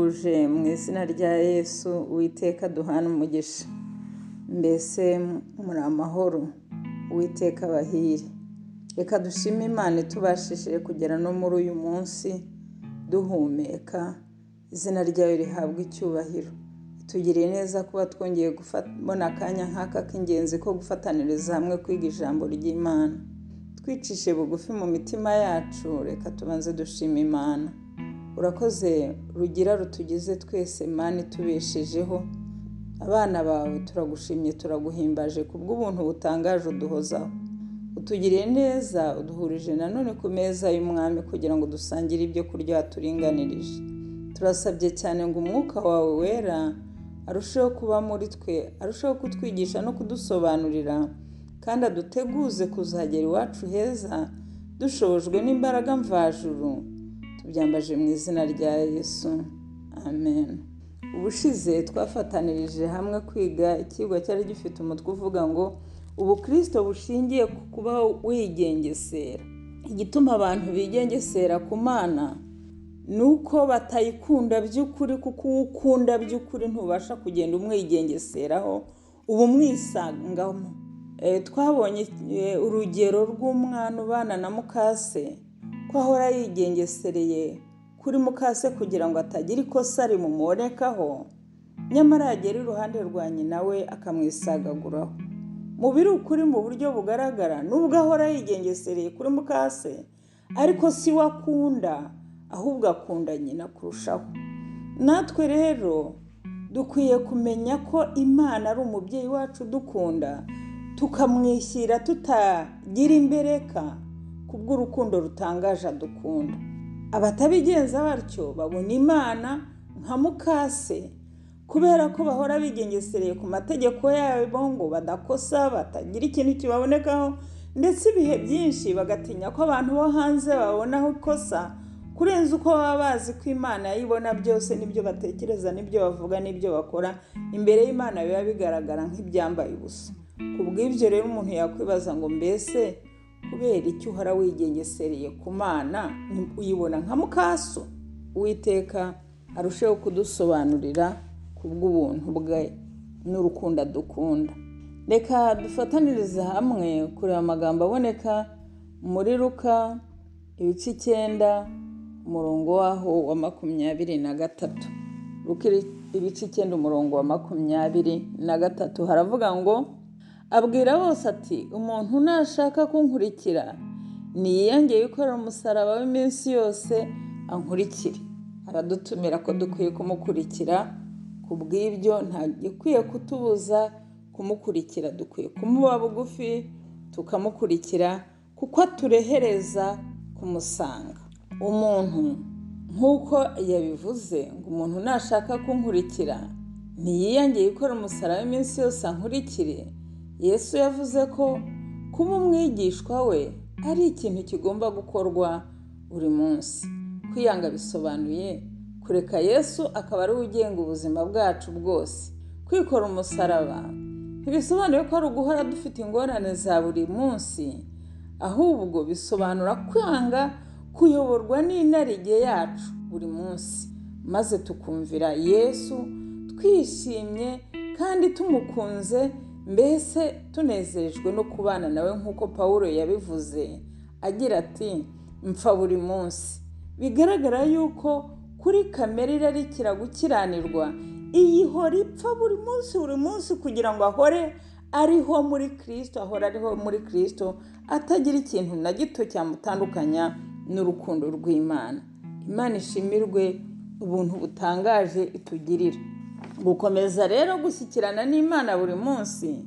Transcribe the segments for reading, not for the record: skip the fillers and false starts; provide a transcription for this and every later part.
Ndabasuhuje mu izina rya Yesu, Uwiteka duhana umugisha. Mbese muri amahoro, Uwiteka abahire. Reka dushime Imana itubashishije kugera no muri uyu munsi duhumeka. Izina ryayo rihabwa icyubahiro. Itugiriye neza kuba twongeye kubona akanya nk'aka k'ingenzi ko gufataniriza hamwe kwiga ijambo ry'Imana. Twicishe bugufi mu mitima yacu, reka tubanze dushima Imana. Urakoze rugira rutugize twese Mana itubeshejeho. Abana bawe turagushimye turaguhimbaje kubw'ubuntu butangaje uduhozaho. Utugiriye neza, uduhurije nanone ku meza y'umwami kugira ngo dusangire ibyo kurya turinganirije. Turasabye cyane ngo umwuka wawe wera arusheho kuba muri twe, arusheho kutwigisha no kudusobanurira, kandi aduteguze kuzagera iwacu heza dushobojwe n'imbaraga mvajuru. Tubyambaje mu izina rya Yesu, amen. Ubushize twafatanirije hamwe kwiga ikigwa cyari gifite umutwe uvuga ngo ubukristo bushingiye ku kuba wigengesera. Igituma abantu bigengesera ku Mana nuko batayikunda by'ukuri, kuko ukunda by'ukuri ntubasha kugenda umwigengeseraho ubu mwisangamo. Twabonye urugero rw'umwana ubana na mukase ko ahora yigengesereye kuri mukase kugira ngo atagira ikosa rimumubonekaho, nyamara yagera iruhande rwa nyina we akamwisagaguraho. Mu biri ukuri mu buryo bugaragara, nubwo ahora yigengesereye kuri mukase, ariko si we akunda, ahubwo akunda nyina kurushaho. Natwe rero dukwiye kumenya ko Imana ari umubyeyi wacu dukunda, tukamwishyira tutagira imbereka kubw'urukundo rutangaje adukunda. Abatabigenza batyo babona Imana nka mukase, kubera ko bahora bigengesereye ku mategeko yabo ngo badakosa, batagira ikintu kibabonekaho, ndetse ibihe byinshi bagatinya ko abantu bo hanze babonaho ikosa kurenza uko baba bazi ko Imana yayibona byose. N'ibyo batekereza, n'ibyo bavuga, n'ibyo bakora imbere y'Imana biba bigaragara nk'ibyambaye ubusa. Kubw'ibyo rero umuntu yakwibaza ngo mbese kubera icyo uhora wigengesereye ku Mana uyibona nka mukaso? Uwiteka arusheho kudusobanurira kubw'ubuntu bwe n'urukundo dukunda. Reka dufatanirize hamwe kureba amagambo aboneka muri Luka ibice 9 umurongo waho wa 23. Luka ibice 9 umurongo wa 23 haravuga ngo, abwira bose ati, umuntu nashaka kunkurikira niyange yikorera umusaraba w'iminsi yose ankurikire. Aradutumira ko dukwiye kumukurikira. Kubw'ibyo nta gikwiye kutubuza kumukurikira. Dukwiye kumuba bugufi tukamukurikira, kuko aturehereza kumusanga. Umuntu nk'uko yabivuze ngo umuntu nashaka kunkurikira niyange yikorera umusaraba w'iminsi yose ankurikire. Yesu yavuze ko kuba umwigishwa we ari ikintu kigomba gukorwa buri munsi. Kwiyanga bisobanuye kureka Yesu akaba ari ugenga ubuzima bwacu bwose. Kwikora umusaraba ntibisobanuye ko ari uguhora dufite ingorane za buri munsi, ahubwo bisobanura kwanga kuyoborwa n'inarijye yacu buri munsi, maze tukumvira Yesu twishimye kandi tumukunze, mbese tunezerejwe no kubana nawe, nk'uko Pawulo yabivuze agira ati, mpfa buri munsi. Bigaragara yuko kuri kamere irarikira gukiranirwa, iyihora ipfa buri munsi kugira ngo ahore ariho muri Kristo, ahora ariho muri Kristo, atagira ikintu na gito cyamutandukanya n'urukundo rw'Imana. Imana ishimirwe ubuntu butangaje itugirira. Gukomeza rero gushyikirana n'Imana buri munsi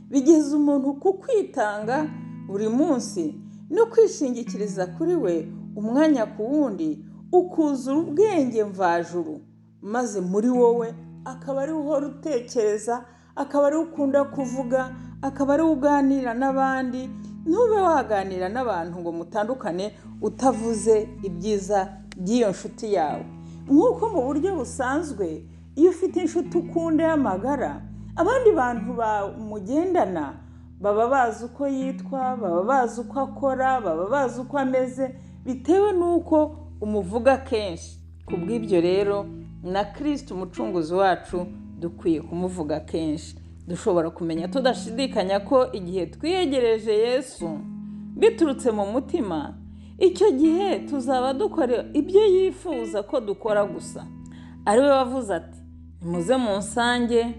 bigeza umuntu ku kwitanga buri munsi no kwishingikiriza kuri we umwanya ku wundi, ukuzura ubwenge mvajuru, maze muri wowe akaba ari uhora utekereza, akaba ari ukunda kuvuga, akaba ari uganira n'abandi. Ntube waganira n'abantu ngo mutandukane utavuze ibyiza by'iyo nshuti yawe. Nk'uko mu buryo busanzwe iyo ufite inshuti ukunda y'amagara, abandi bantu bamugendana baba bazi uko yitwa, baba bazi uko akora, baba bazi uko ameze, bitewe n'uko umuvuga kenshi. Kubw'ibyo rero na Kristo umucunguzi wacu dukwiye kumuvuga kenshi. Dushobora kumenya tudashidikanya ko igihe twiyegereje Yesu biturutse mu mutima, icyo gihe tuzaba dukora ibyo yifuza ko dukora gusa. Ari we wavuze ati, nimuze munsange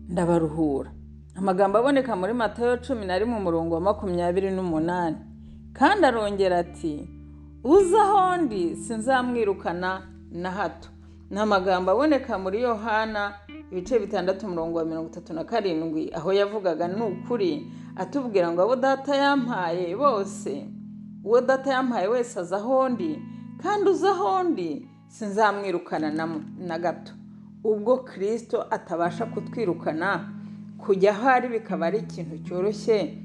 ndabaruhura. Amagambo aboneka muri Matayo 11:28. Kandi arongera ati, uza aho ndi sinzamwirukana na hato. Ni amagambo aboneka muri Yohana 6:37, aho yavugaga n'ukuri atubwira ngo abo data yampaye bose, uwo data yampaye wese aza aho ndi, kandi uza aho ndi sinzamwirukana na gato. Ubwo Kristo atabasha kutwirukana, kujya aho ari bikaba ari ikintu cyoroshye,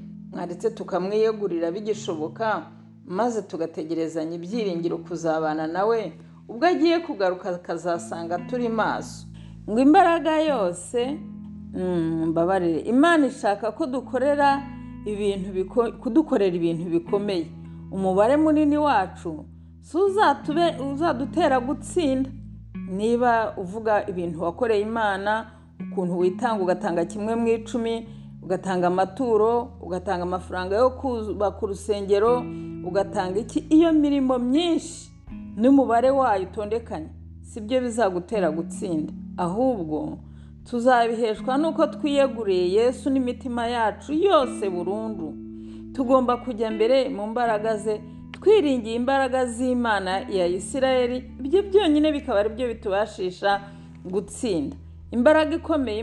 ndetse tukamwiyegurira bigishoboka, maze tugategerezanya ibyiringiro kuzabana nawe ubwo agiye kugaruka akazasanga turi maso. Ngo imbaraga yose mbabarire, Imana ishaka ko kudukorera ibintu bikomeye. Umubare munini wacu uzadutera gutsinda. Niba uvuga ibintu wakoreye Imana, ukuntu witanga ugatanga 1/10, ugatanga amaturo, ugatanga amafaranga yo kubaka urusengero, ugatanga iyo mirimo myinshi n'umubare wayo utondekanye, sibyo bizagutera gutsinda. Ahubwo tuzabiheshwa nuko twiyeguriye Yesu n'imitima yacu yose burundu. Tugomba kujya mbere mu mbaraga ze, twiringiye imbaraga z'Imana ya Isirayeli. Ibyo byonyine bikaba ari byo bitubashisha gutsinda. Imbaraga ikomeye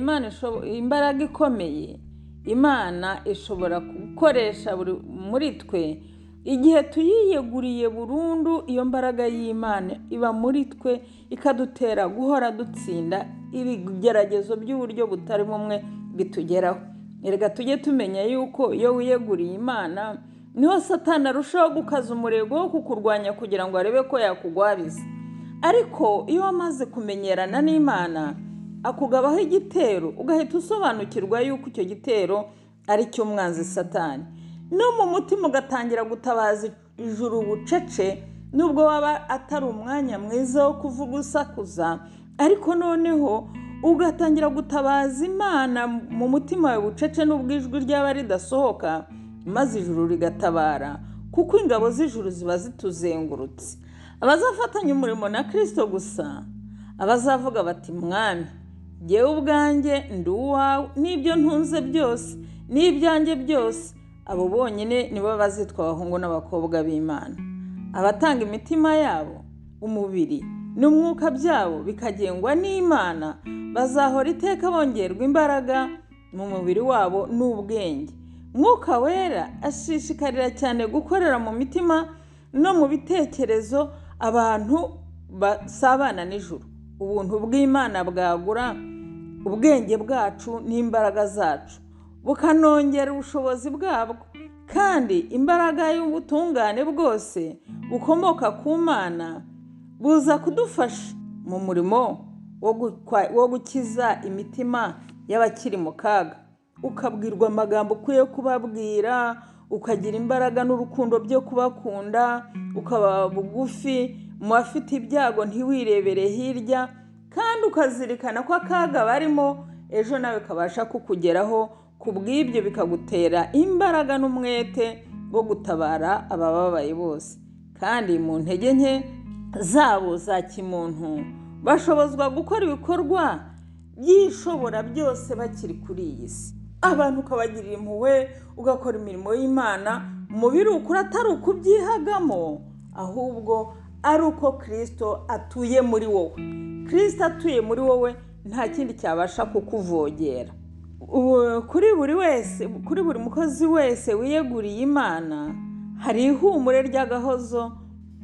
Imana ishobora gukoresha muri twe igihe tuyiyeguriye burundu. Iyo mbaraga y'Imana iba muri twe ikadutera guhora dutsinda ibigeragezo by'uburyo butari bumwe bitugeraho. Erega tujye tumenya yuko iyo wiyeguriye Imana niho Satani arushaho gukaza umurego wo kukurwanya kugira ngo arebe ko yakugwabiza. Ariko iyo wamaze kumenyerana n'Imana akugabaho igitero, ugahita usobanukirwa yuko icyo gitero ari cy'umwanzi Satani, no mu mutima ugatangira gutabaza ijuru bucece, nubwo waba atari umwanya mwiza wo kuvuga usakuza, ariko noneho ugatangira gutabaza Imana mu mutima wawe bucece nubwo ijwi ryaba ridasohoka, maze ijuru rigatabara, kuko ingabo z'ijuru ziba zituzengurutse. Abazafatanya umurimo na Kristo gusa, abazavuga bati, Mwami, jyewe ubwanjye ndi uwawe, n'ibyo ntunze byose n'ibyanjye byose, abo bonyine nibo bazitwa abahungu n'abakobwa b'Imana. Abatanga imitima yabo, umubiri n'umwuka byabo bikagengwa n'Imana, bazahora iteka bongerwa imbaraga mu mubiri wabo n'ubwenge. Mwuka Wera ashishikarira cyane gukorera mu mitima no mu bitekerezo abantu basabana n'ijuru. Ubuntu bw'Imana bwagura ubwenge bwacu n'imbaraga zacu, bukanongera ubushobozi bwabwo. Kandi imbaraga y'ubutungane bwose bukomoka ku Mana buza kudufasha mu murimo wo gukiza imitima y'abakiri mu kaga. Ukabwirwa amagambo ukwiye kubabwira, ukagira imbaraga n'urukundo byo kubakunda, ukaba bugufi mu bafite ibyago ntiwirebere hirya, kandi ukazirikana ko akaga barimo ejo nawe kabasha kukugeraho. Kubw'ibyo bikagutera imbaraga n'umwete wo gutabara abababaye bose. Kandi mu ntege nke zabo za kimuntu bashobozwa gukora ibikorwa by'ishobora byose bakiri kuri iyi si. Abantu ukabagirira impuhwe, ugakora imirimo y'Imana, umubiri ukura atari ukubyihagamo, ahubwo ari uko Kristo atuye muri wowe. Kristo atuye muri wowe, nta kindi cyabasha kukuvogera. Kuri buri mukozi wese wiyeguriye Imana hari ihumure ry'agahozo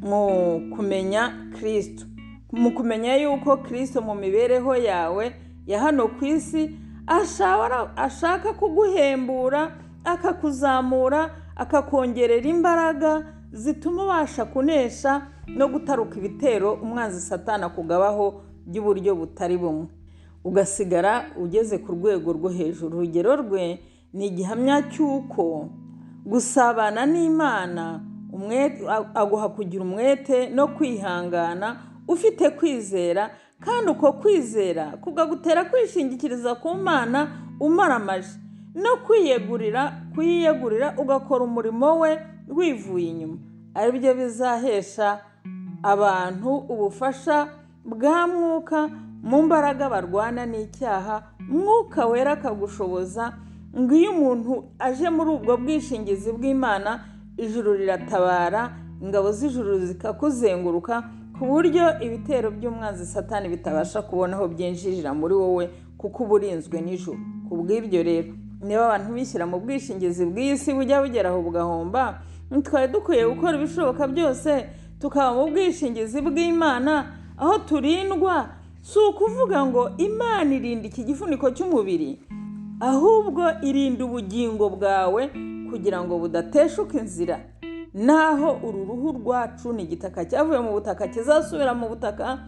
mu kumenya Kristo, mu kumenya yuko Kristo mu mibereho yawe ya hano ku isi ashaka kuguhembura, akakuzamura, akakongerera imbaraga zituma ubasha kunesha no gutaruka ibitero umwanzi Satani akugabaho by'uburyo butari bumwe, ugasigara ugeze ku rwego rwo hejuru. Urugero rwe ni igihamya cy'uko gusabana n'Imana aguha kugira umwete no kwihangana, ufite kwizera kandi uko kwizera kukagutera kwishingikiriza ku Mana umaramaje no kuyiyegurira ugakora umurimo we wivuye inyuma. Ari byo bizahesha abantu ubufasha bwa Mwuka mu mbaraga barwana n'icyaha. Mwuka Wera akagushoboza ngo iyo umuntu aje muri ubwo bwishingizi bw'Imana, ijuru riratabara, ingabo z'ijuru zikakuzenguruka ku buryo ibitero by'umwanzi Satani bitabasha kubona aho byinjirira muri wowe, kuko uba urinzwe n'ijuru. Ku bw'ibyo rero, niba abantu bishyira mu bwishingizi bw'isi bujya bugeraho bugahomba, twari dukwiye gukora ibishoboka byose tukaba mu bwishingizi bw'Imana, aho turindwa. Si ukuvuga ngo Imana irinda iki gifuniko cy'umubiri, ahubwo irinda ubugingo bwawe kugira ngo budateshuka inzira. Naho uru ruhu rwacu ni igitaka cyavuye mu butaka kizasubira mu butaka,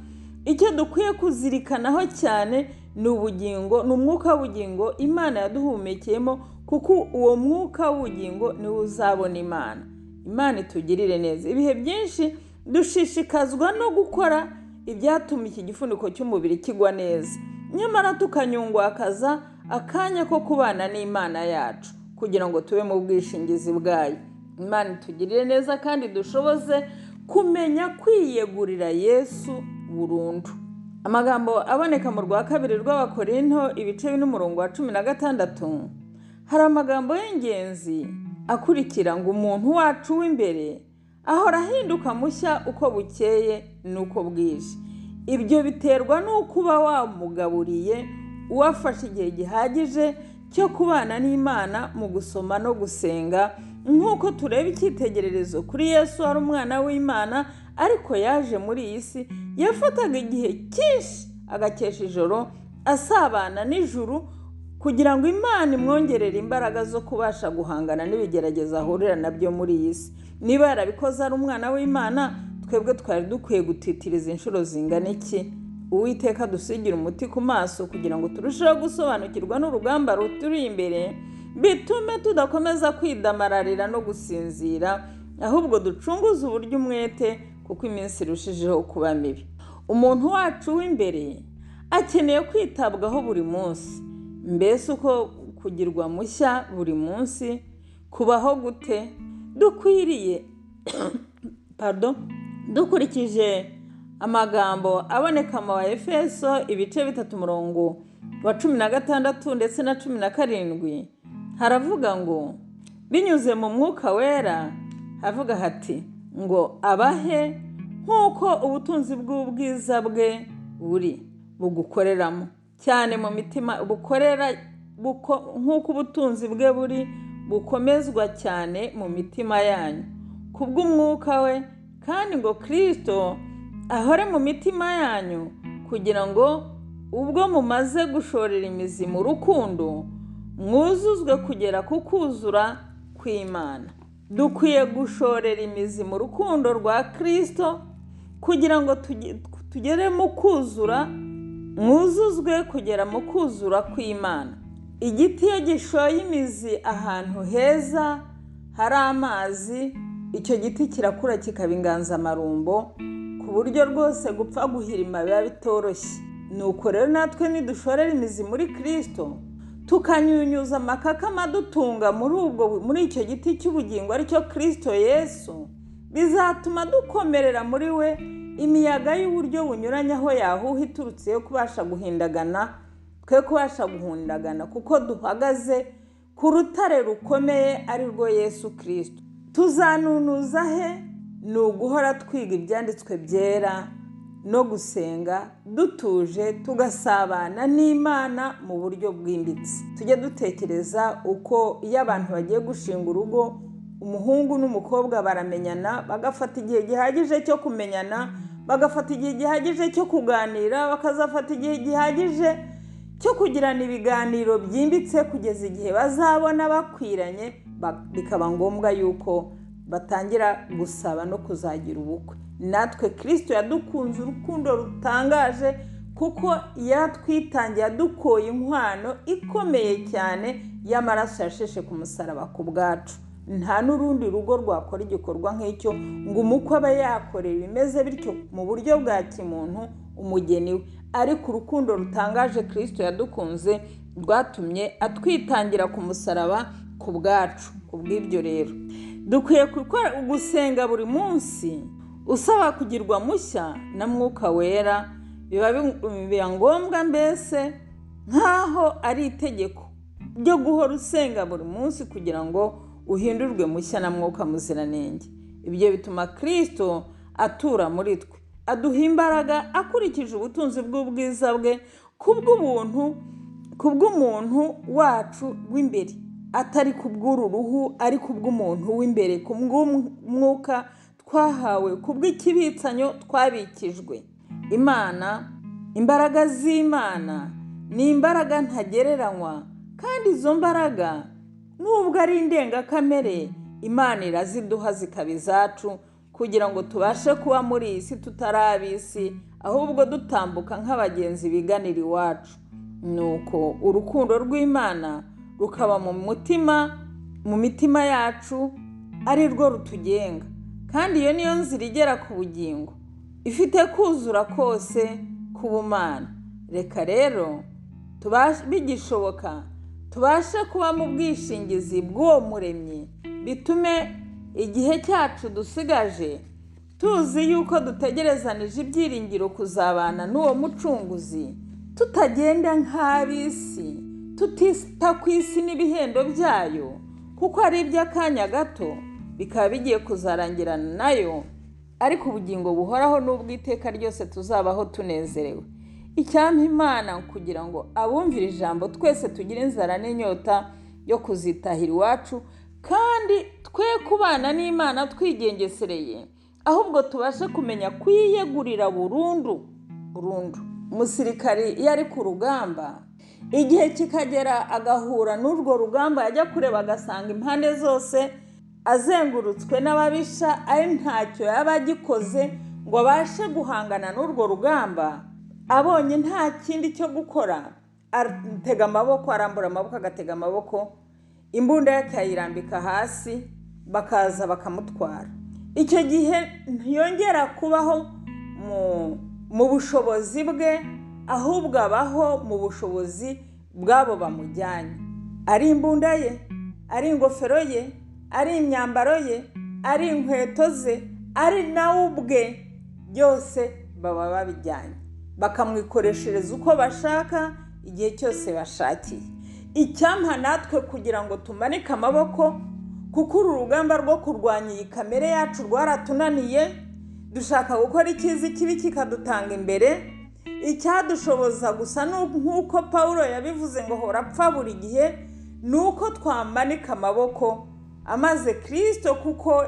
icyo dukwiye kuzirikanaho cyane ni ubugingo, ni umwuka w'ubugingo Imana yaduhumekeyemo, kuko uwo mwuka w'ubugingo niwo uzabona Imana. Imana itugirire neza. Ibihe byinshi dushishikazwa no gukora ibyatuma iki gifuniko cy'umubiri kigwa neza, nyamara tukanyungwakaza akanya ko kubana n'Imana yacu kugira ngo tube mu bwishingizi bwayo. Imana itugirire neza kandi dushoboze kumenya kwiyegurira Yesu burundu. Amagambo aboneka mu rwa kabiri rw'Abakorinto ibice 4:16, hari amagambo y'ingenzi akurikira ngo umuntu wacu w'imbere ahora ahinduka mushya uko bukeye nuko bwije. Ibyo biterwa n'uko uba wamugaburiye, uwafashe igihe gihagije cyo kubana n'Imana mu gusoma no gusenga. Nk'uko tureba icyitegererezo kuri Yesu, ari umwana w'Imana ariko yaje muri iyi si, yafataga igihe cyinshi agakesha ijoro asabana n'ijuru kugira ngo Imana imwongerere imbaraga zo kubasha guhangana n'ibigeragezo ahurira nabyo muri iyi si. Niba yarabikoze ari umwana w'Imana, twebwe twari dukwiye gutitiriza inshuro zingana iki? Uwiteka dusigira umuti ku maso kugira ngo turusheho gusobanukirwa n'urugamba ruturi imbere, bitume tudakomeza kwidamararira no gusinzira, ahubwo ducunguze uburyo umwete, kuko iminsi irushijeho kuba mibi. Umuntu wacu w'imbere akeneye kwitabwaho buri munsi. Mbese uko kugirwa mushya buri munsi kubaho gute? Dukwiriye dukurikije amagambo aboneka mu Efeso ibice 3:16 ndetse na 17, haravuga ngo binyuze mu Mwuka Wera, havuga hati ngo abahe nk'uko ubutunzi bw'ubwiza bwe buri bugukoreramo cyane mu mitima, nk'uko ubutunzi bwe buri bukomezwa cyane mu mitima yanyu kubw'umwuka we, kandi ngo Kristo ahore mu mitima yanyu, kugira ngo ubwo mumaze gushorera imizi mu rukundo mwuzuzwe kugera ku kuzura kw'Imana. Dukwiye gushorera imizi mu rukundo rwa Kristo kugira ngo tugere mu kuzura, mwuzuzwe kugera mu kuzura kw'Imana. Igiti iyo gishoye imizi ahantu heza hari amazi, icyo giti kirakura kikaba inganzamarumbo, ku buryo rwose gupfa guhirima biba bitoroshye. Nuko rero natwe nidushorera imizi muri Kristo, tukanyunyuza amakakama dutunga muri icyo giti cy'ubugingo aricyo Kristo Yesu, bizatuma dukomerera muri we imiyaga y'uburyo bunyuranye aho yahuha iturutse yo kubasha guhindagana, twe kubasha guhundagana, kuko duhagaze ku rutare rukomeye ari rwo Yesu Kristo. Tuzanunuza he? Ni uguhora twiga ibyanditswe byera no gusenga dutuje, tugasabana n'Imana mu buryo bwimbitse. Tujye dutekereza uko iyo abantu bagiye gushinga urugo, umuhungu n'umukobwa baramenyana, bagafata igihe gihagije cyo kumenyana, bagafata igihe gihagije cyo kuganira, bakazafata igihe gihagije cyo kugirana ibiganiro byimbitse kugeza igihe bazabona bakwiranye, bikaba ngombwa yuko batangira gusaba no kuzagira ubukwe. Natwe Kristo yadukunze urukundo rutangaje, kuko yatwitangiye adukoye inkwano ikomeye cyane y'amaraso yasheshe ku musaraba ku bwacu. Nta n'urundi rugo rwakora igikorwa nk'icyo ngo umukwe abe yakorera ibimeze bityo mu buryo bwa kimuntu, umugeni we. Ariko urukundo rutangaje Kristo yadukunze rwatumye atwitangira ku musaraba ku bwacu. Kubw'ibyo rero dukwiye gusenga buri munsi usaba kugirwa mushya na Mwuka Wera. Biba ngombwa mbese nk'aho ari itegeko ryo guhora usenga buri munsi kugira ngo uhindurwe mushya na Mwuka Muziranenge. Ibyo bituma Kristo atura muri twe, aduha imbaraga akurikije ubutunzi bw'ubwiza bwe kubw'umuntu wacu w'imbere, atari kubw'uru ruhu, ari kubw'umuntu w'imbere, kubw'umwuka twahawe, kubw'ikibitsanyo twabikijwe. Imbaraga z'Imana ni imbaraga ntagereranywa, kandi izo mbaraga nubwo ari indengakamere, Imana iraziduha zikaba izacu kugira ngo tubashe kuba muri iyi si tutari ab'isi, ahubwo dutambuka nk'abagenzi biganira iwacu. Nuko urukundo rw'Imana rukaba mu mitima yacu, ari rwo rutugenga, kandi iyo niyo nzira igera ku bugingo, ifite kuzura kose k'ubumana. Reka rero bigishoboka tubashe kuba mu bwishingizi bw'uwo muremyi, bitume igihe cyacu dusigaje tuzi yuko dutegerezanije ibyiringiro kuzabana n'uwo mucunguzi, tutagenda nk'ab'isi, tutita ku isi n'ibihendo byayo, kuko ari iby'akanya gato bikaba bigiye kuzarangirana nayo, ariko ubugingo buhoraho n'ubw'iteka ryose tuzabaho tunezerewe. Icyampa Imana kugira ngo abumvira ijambo twese tugire inzara n'inyota yo kuzitahira iwacu, kandi twe kubana n'Imana twigengesereye, ahubwo tubashe kumenya kwiyegurira burundu. Umusirikari iyo ari ku rugamba, igihe kikagera agahura n'urwo rugamba, yajya kureba agasanga impande zose azengurutswe n'ababisha, ari ntacyo yaba agikoze ngo abashe guhangana n'urwo rugamba, abonye nta kindi cyo gukora, arambura amaboko, agatega amaboko, imbunda ye akayirambika hasi, bakaza bakamutwara. Icyo gihe ntiyongera kubaho mu bushobozi bwe, ahubwo abaho mu bushobozi bw'abo bamujyanye. Ari imbunda ye, ari ingofero ye, ari imyambaro ye, ari inkweto ze, ari nawe ubwe, byose baba babijyanye, bakamwikoreshereza uko bashaka igihe cyose bashakiye. Icyampa natwe kugira ngo tumanike amaboko, kuko uru rugamba rwo kurwanya iyi kamere yacu rwaratunaniye, dushaka gukora icyiza, ikibi kikadutanga imbere. Icyadushoboza gusa nk'uko Pawulo yabivuze ngo hora apfa buri gihe, ni uko twamanika amaboko amaze Kristo, kuko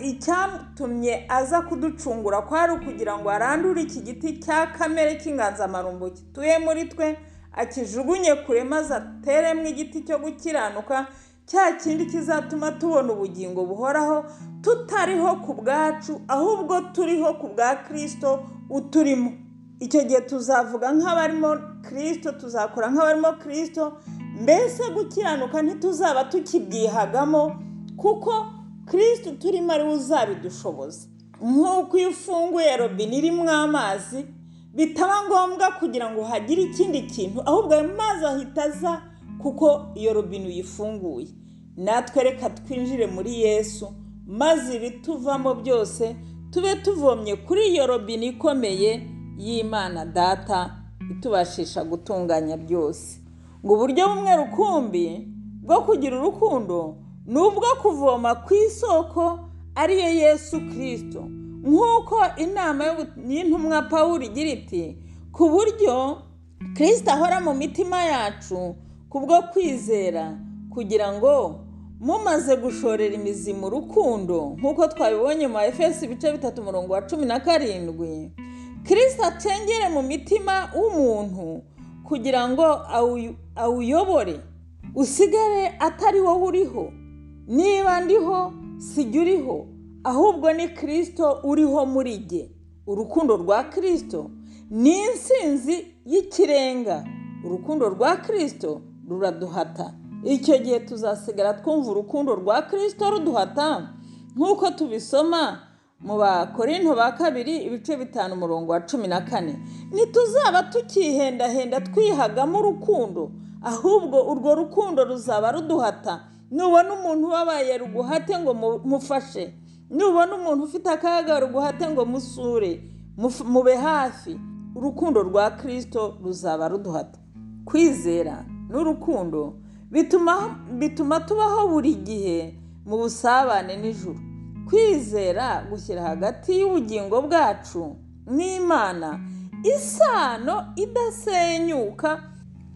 icyatumye aza kuducungura kwari ukugira ngo arandure iki giti cya kamere cy'inganzamarumbo gituye muri twe, akijugunye kure, maze ateremo igiti cyo gukiranuka, cya kindi kizatuma tubona ubugingo buhoraho, tutariho ku bwacu, ahubwo turiho ku bwa Kristo uturimo. Icyo gihe tuzavuga nk'abarimo Kristo, tuzakora nk'abarimo Kristo, mbese gukiranuka ntituzaba tukibwihagamo, kuko Kristo turimo ari we uzabidushoboza. Nk'uko iyo ufunguye robine irimo amazi, bitaba ngombwa kugira ngo hagire ikindi kintu, ahubwo ayo mazi ahita aza kuko iyo robine uyifunguye. Natwe reka twinjire muri Yesu, maze ibituvamo byose tube tuvomye kuri iyo robine ikomeye y'Imana Data, itubashisha gutunganya byose. Ngo uburyo bumwe rukumbi bwo kugira urukundo ni ubwo kuvoma ku isoko, ariyo Yesu Kristo, nk'uko inama y'intumwa Pawulo igira iti, ku buryo Kristo ahora mu mitima yacu kubwo kwizera, kugira ngo mumaze gushorera imizi mu rukundo, nk'uko twabibonye mu Efeso 3:17, Kristo acengere mu mitima w'umuntu kugira ngo awuyobore, usigare atari wowe uriho. Niba ndiho sijya uriho, ahubwo ni Kristo uriho muri jye. Urukundo rwa Kristo ni insinzi y'ikirenga. Urukundo rwa Kristo ruraduhata. Icyo gihe tuzasigara twumva urukundo rwa Kristo ruduhata, nk'uko tubisoma mu Bakorinto ba kabiri ibice 5 umurongo wa 14. Ntituzaba tukihendahenda twihagamo urukundo, ahubwo urwo rukundo ruzaba ruduhata. Nubona umuntu ubabaye ruguhate ngo mufashe, nubona umuntu ufite akaga ruguhate ngo musure, mube hafi. Urukundo rwa Kristo ruzaba ruduhata. Kwizera n'urukundo bituma tubaho buri gihe mu busabane n'ijuru. Kwizera gushyira hagati y'ubugingo bwacu n'Imana isano idasenyuka,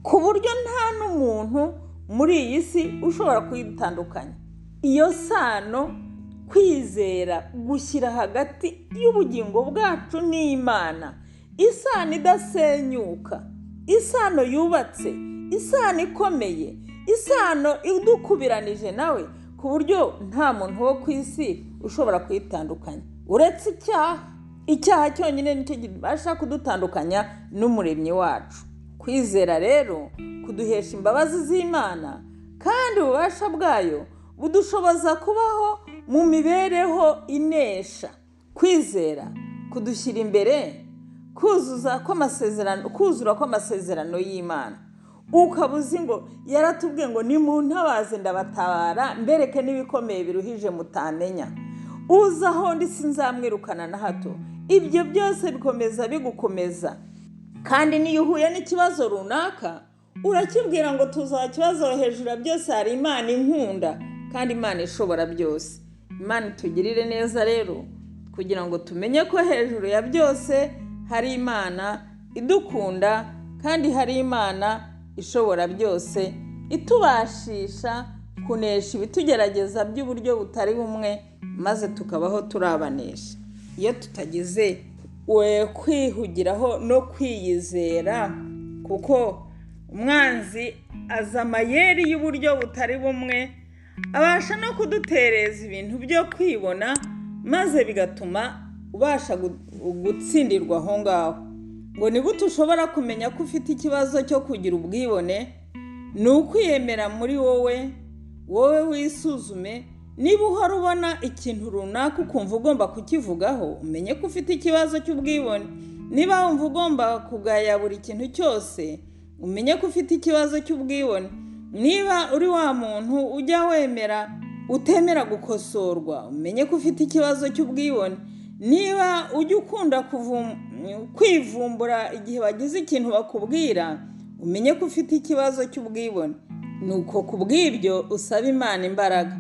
ku buryo nta n'umuntu muri iyi si ushobora kuyitandukanya. Iyo sano, kwizera gushyira hagati y'ubugingo bwacu n'Imana, isano idasenyuka, isano yubatse, isano ikomeye, isano idukubiranije nawe, ku buryo nta muntu wo ku isi ushobora kuyitandukanya uretse icyaha cyonyine nicyo kibasha kudutandukanya n'umuremyi wacu. Kwizera rero kuduhesha imbabazi z'Imana, kandi ububasha bwayo budushoboza kubaho mu mibereho inesha. Kwizera kudushyira imbere kuzura kw'amasezerano y'Imana. Ukabuzi ngo yaratubwiye ngo nimuntabaze ndabatabara, mbereke n'ibikomeye biruhije mutamenya. Uzaho ndi sinzamwirukana na hato. Ibyo byose bikomeza bigukomeza. Kandi niyo uhuye n'ikibazo runaka, urakibwira ngo tuzakibazo hejuru ya byose hari Imana inkunda, kandi Imana ishobora byose. Imana itugirire neza rero, kugira ngo tumenye ko hejuru ya byose hari Imana idukunda, kandi hari Imana ishobora byose, itubashisha kunesha ibitugerageza by'uburyo butari bumwe, maze tukabaho turabanesha. Iyo tutagize kwihugiraho no kwiyizera, kuko umwanzi aza amayeri y'uburyo butari bumwe, abasha no kudutereza ibintu byo kwibona, maze bigatuma ubasha gutsindirwa aho ngaho. Ngo ni gute ushobora kumenya ko ufite ikibazo cyo kugira ubwibone? Ni ukwiyemera muri wowe wisuzume. Niba uhora ubona ikintu runaka ukumva ugomba kukivugaho, umenye ko ufite ikibazo cy'ubwibone. Niba wumva ugomba kugaya buri kintu cyose, umenye ko ufite ikibazo cy'ubwibone. Niba uri wa muntu ujya utemera gukosorwa, umenye ko ufite ikibazo cy'ubwibone. Niba ujya ukunda kwivumbura igihe bagize ikintu bakubwira, umenye ko ufite ikibazo cy'ubwibone. Nuko kubw'ibyo usaba Imana imbaraga.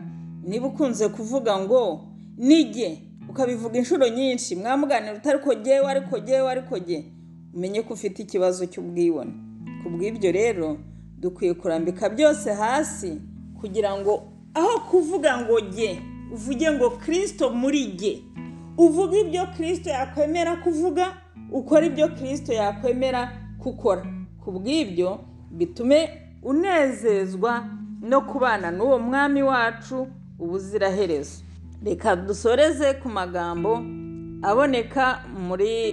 Niba ukunze kuvuga ngo nige, ukabivuga inshuro nyinshi, mwamuganira utariko jye, umenye ko ufite ikibazo cy'ubwibone. Kubw'ibyo rero dukwiye kurambika byose hasi, kugira ngo aho kuvuga ngo jye, uvuge ngo Kristo muri jye. Uvuga ibyo Kristo yakwemera kuvuga, ukora ibyo Kristo yakwemera gukora. Kubw'ibyo bitume unezezwa no kubana n'uwo mwami wacu ubuziraherezo. Reka dusoreze ku magambo aboneka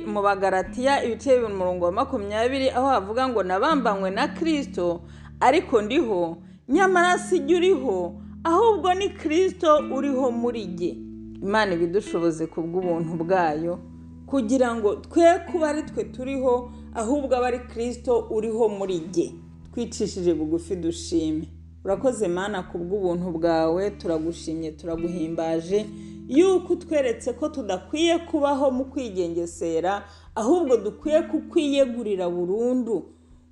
mu Bagalatiya ibice 20 aho havuga ngo nabambanywe na Kristo, ariko ndiho, nyamara si jye uriho, ahubwo ni Kristo uriho muri jye. Imana ibidushoboze kubw'ubuntu bwayo, kugira ngo twe kuba ari twe turiho, ahubwo aba ari Kristo uriho muri jye. Twicishije bugufi dushime. Urakoze Mana kubw'ubuntu bwawe, turagushimye, turaguhimbaje yuko utweretse ko tudakwiye kubaho mu kwigengesera, ahubwo dukwiye kukwiyegurira burundu,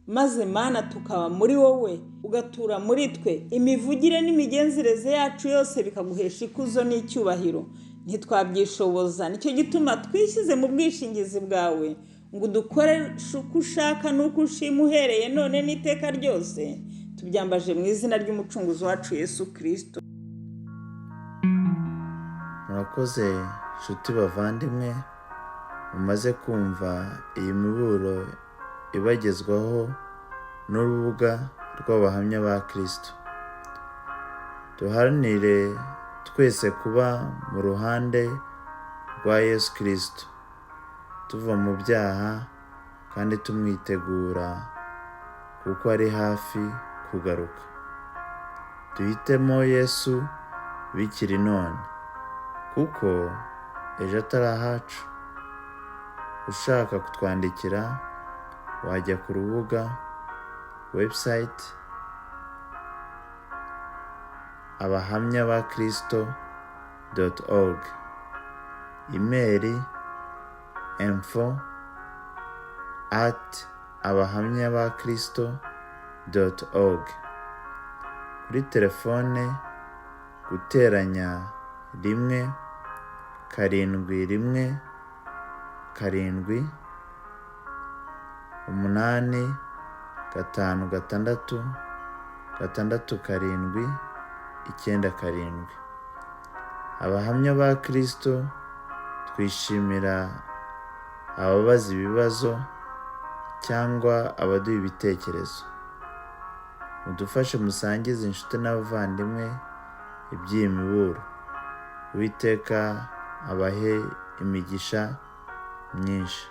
maze Mana tukaba muri wowe, ugatura muri twe. Imivugire n'imigenzereze yacu yose bikaguhesha ikuzo n'icyubahiro. Ntitwabyishoboza, nicyo gituma twishyize mu bwishingizi bwawe, ngo dukore uko ushaka n'uko ushima uhereye none n'iteka ryose. Tubyambaje mu izina ry'umucunguzi wacu Yesu Kristo. Murakoze nshuti bavandimwe, mumaze kumva iyi miburo ibagezwaho n'urubuga rw'abahamya ba Kristo. Duharanire twese kuba mu ruhande rwa Yesu Kristo, tuva mu byaha kandi tumwitegura, kuko ari hafi kugaruka. Duhitemo Yesu bikiri none, kuko ejo atari ahacu. Ushaka kutwandikira wajya ku rubuga website abahamyabakristo.org, imeri info@abahamyabakristo.org, kuri telefone guteranya 1 7 7 8 5 6 6 7 9 7. Abahamya ba Kristo twishimira ababaza ibibazo cyangwa abaduha ibitekerezo. Mudufashe musangize inshuti n'abavandimwe iby'iyi miburo. Uwiteka abahe imigisha myinshi.